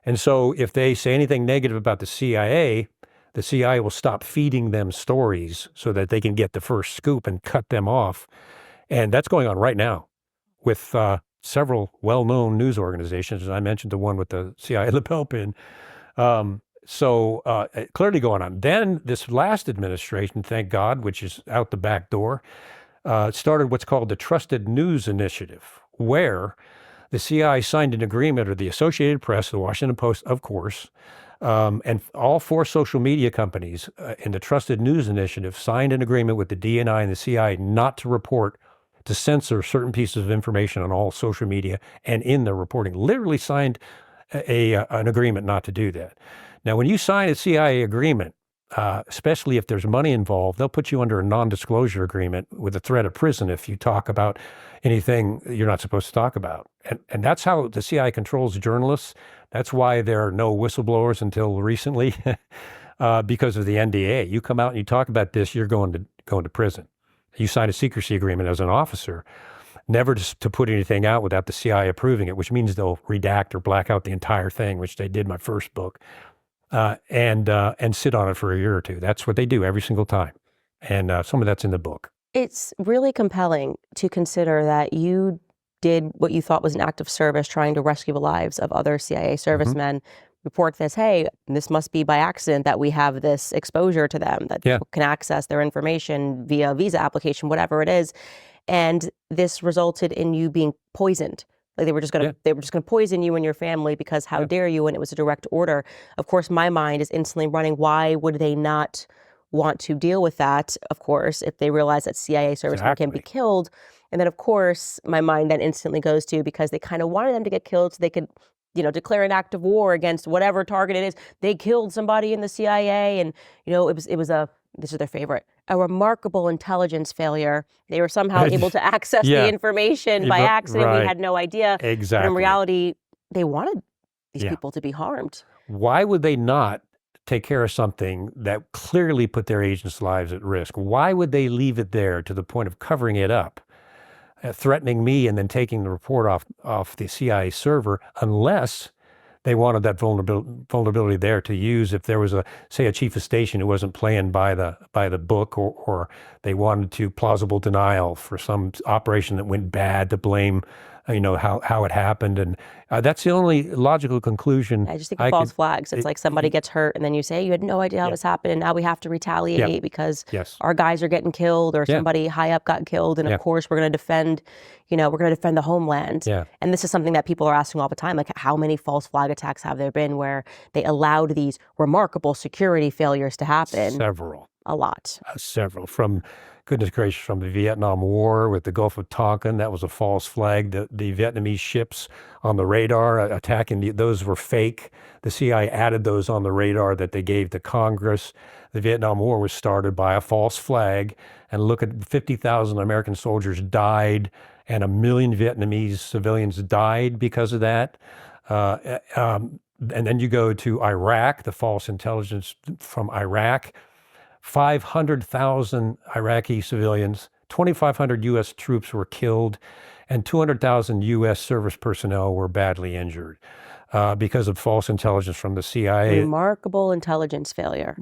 And so if they say anything negative about the CIA will stop feeding them stories so that they can get the first scoop and cut them off. And that's going on right now with several well-known news organizations. And I mentioned the one with the CIA lapel pin. Clearly going on. Then this last administration, thank God, which is out the back door, started what's called the Trusted News Initiative, where the CIA signed an agreement, or the Associated Press, the Washington Post, of course, and all 4 social media companies in the Trusted News Initiative signed an agreement with the DNI and the CIA not to report, to censor certain pieces of information on all social media and in their reporting. Literally signed an agreement not to do that. Now, when you sign a CIA agreement, especially if there's money involved, they'll put you under a non-disclosure agreement with a threat of prison if you talk about anything you're not supposed to talk about. And that's how the CIA controls journalists. That's why there are no whistleblowers until recently, because of the NDA. You come out and you talk about this, you're going to prison. You sign a secrecy agreement as an officer, never to put anything out without the CIA approving it, which means they'll redact or black out the entire thing, which they did in my first book. And sit on it for a year or two. That's what they do every single time. And some of that's in the book. It's really compelling to consider that you did what you thought was an act of service, trying to rescue the lives of other CIA servicemen. Report this, hey, this must be by accident that we have this exposure to them, that people can access their information via a visa application, whatever it is. And this resulted in you being poisoned. Like they were just gonna poison you and your family because how dare you? And it was a direct order. Of course, my mind is instantly running. Why would they not want to deal with that? Of course, if they realize that CIA servicemen can be killed, and then of course my mind then instantly goes to, because they kind of wanted them to get killed so they could, declare an act of war against whatever target it is. They killed somebody in the CIA, and this is their favorite, a remarkable intelligence failure. They were somehow able to access the information by accident. Right. We had no idea. Exactly. But in reality, they wanted these people to be harmed. Why would they not take care of something that clearly put their agents' lives at risk? Why would they leave it there to the point of covering it up, threatening me, and then taking the report off the CIA server, unless they wanted that vulnerability there to use if there was a chief of station who wasn't playing by the book, or they wanted to plausible denial for some operation that went bad, to blame, how it happened. And that's the only logical conclusion. I just think of false flags. It's like somebody gets hurt and then you say, you had no idea how this happened, and now we have to retaliate because our guys are getting killed, or somebody high up got killed. And of course we're going to defend, the homeland. And this is something that people are asking all the time, like how many false flag attacks have there been where they allowed these remarkable security failures to happen? Several. A lot. Several. From, goodness gracious, from the Vietnam War with the Gulf of Tonkin, that was a false flag. The Vietnamese ships on the radar attacking, those were fake. The CIA added those on the radar that they gave to Congress. The Vietnam War was started by a false flag. And look at 50,000 American soldiers died, and 1 million Vietnamese civilians died because of that. And then you go to Iraq, the false intelligence from Iraq. 500,000 Iraqi civilians, 2,500 U.S. troops were killed, and 200,000 U.S. service personnel were badly injured because of false intelligence from the CIA. Remarkable intelligence failure.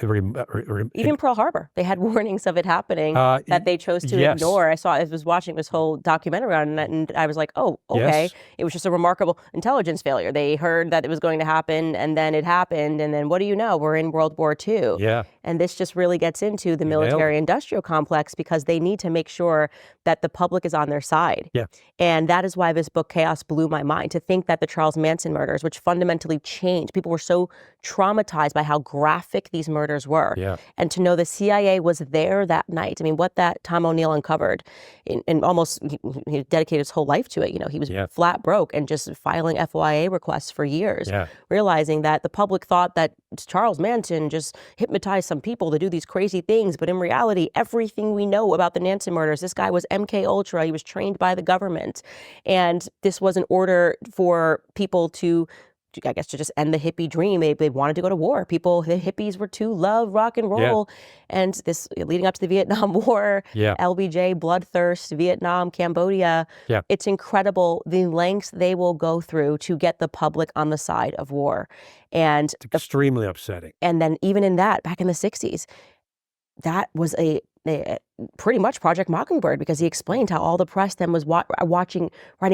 Even Pearl Harbor, they had warnings of it happening that they chose to ignore. I was watching this whole documentary on it, and I was like, oh, okay. It was just a remarkable intelligence failure. They heard that it was going to happen, and then it happened, and then what do you know? We're in World War II. And this just really gets into the military-industrial complex, because they need to make sure that the public is on their side. And that is why this book, Chaos, blew my mind. To think that the Charles Manson murders, which fundamentally changed, people were so traumatized by how graphic these murders were. And to know the CIA was there that night. I mean, what that Tom O'Neill uncovered, and almost he dedicated his whole life to it. He was flat broke and just filing FOIA requests for years, realizing that the public thought that Charles Manson just hypnotized some people to do these crazy things. But in reality, everything we know about the Manson murders, this guy was MK Ultra. He was trained by the government. And this was an order for people to I guess, to just end the hippie dream. They wanted to go to war. The hippies were to love rock and roll. And this leading up to the Vietnam War, LBJ, bloodthirst, Vietnam, Cambodia. It's incredible the lengths they will go through to get the public on the side of war. And it's extremely upsetting. And then even in that, back in the 60s, that was a pretty much Project Mockingbird, because he explained how all the press then was writing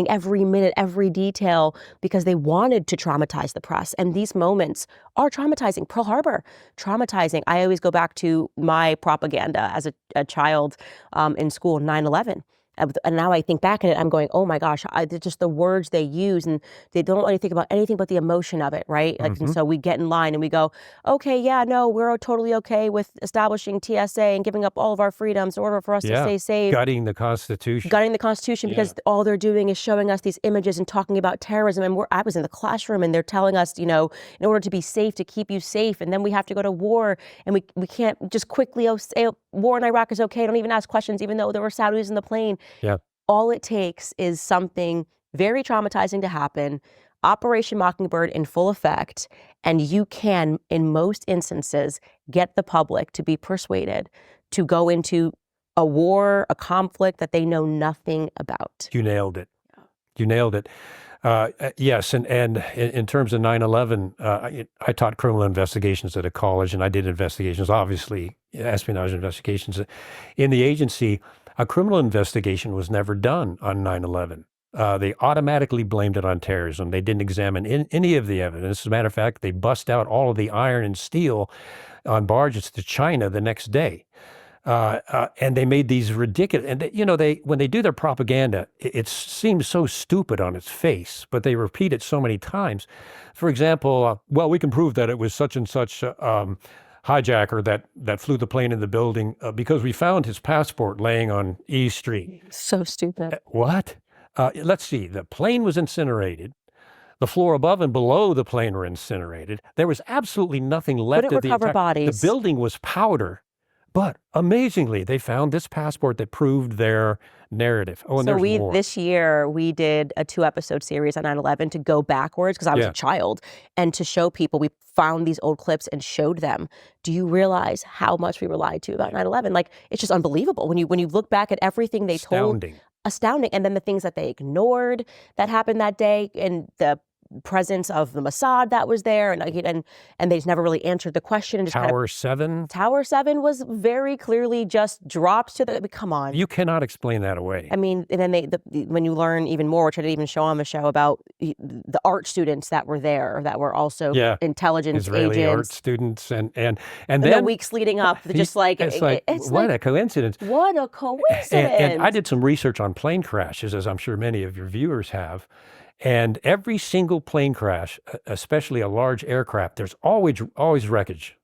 every minute, every detail, because they wanted to traumatize the press. And these moments are traumatizing. Pearl Harbor, traumatizing. I always go back to my propaganda as a child in school, 9/11. And now I think back at it, I'm going, oh my gosh, just the words they use, and they don't want to think about anything but the emotion of it, right? Like, and so we get in line and we go, okay, yeah, no, we're totally okay with establishing TSA and giving up all of our freedoms in order for us to stay safe. Gutting the Constitution. Gutting the Constitution, because all they're doing is showing us these images and talking about terrorism. And I was in the classroom and they're telling us, in order to be safe, to keep you safe, and then we have to go to war, and we can't just quickly say war in Iraq is okay. Don't even ask questions, even though there were Saudis in the plane. All it takes is something very traumatizing to happen, Operation Mockingbird in full effect, and you can, in most instances, get the public to be persuaded to go into a war, a conflict that they know nothing about. You nailed it. You nailed it. Yes, and in terms of 9/11, I taught criminal investigations at a college, and I did investigations, obviously, espionage investigations. In the agency, a criminal investigation was never done on 9/11. They automatically blamed it on terrorism. They didn't examine any of the evidence. As a matter of fact, they bust out all of the iron and steel on barges to China the next day. And they made these ridiculous, and when they do their propaganda, it seems so stupid on its face, but they repeat it so many times. For example, well, we can prove that it was such and such hijacker that flew the plane in the building because we found his passport laying on E Street. So stupid. What? Let's see. The plane was incinerated. The floor above and below the plane were incinerated. There was absolutely nothing left of the recover bodies. The building was powder. But amazingly, they found this passport that proved their narrative. Oh, and so there's more. This year, we did a 2-episode series on 9/11 to go backwards, because I was a child, and to show people. We found these old clips and showed them. Do you realize how much we were lied to about 9/11? Like, it's just unbelievable when you look back at everything they told. Astounding. And then the things that they ignored that happened that day, and the presence of the Mossad that was there, and they just never really answered the question. And just Tower 7? Tower 7 was very clearly just dropped to the, come on. You cannot explain that away. I mean, and then when you learn even more, which I didn't even show on the show, about the art students that were there, that were also intelligence Israeli agents. art students, and then the weeks leading up, just like, it's what a coincidence. What a coincidence. And I did some research on plane crashes, as I'm sure many of your viewers have. And every single plane crash, especially a large aircraft, there's always wreckage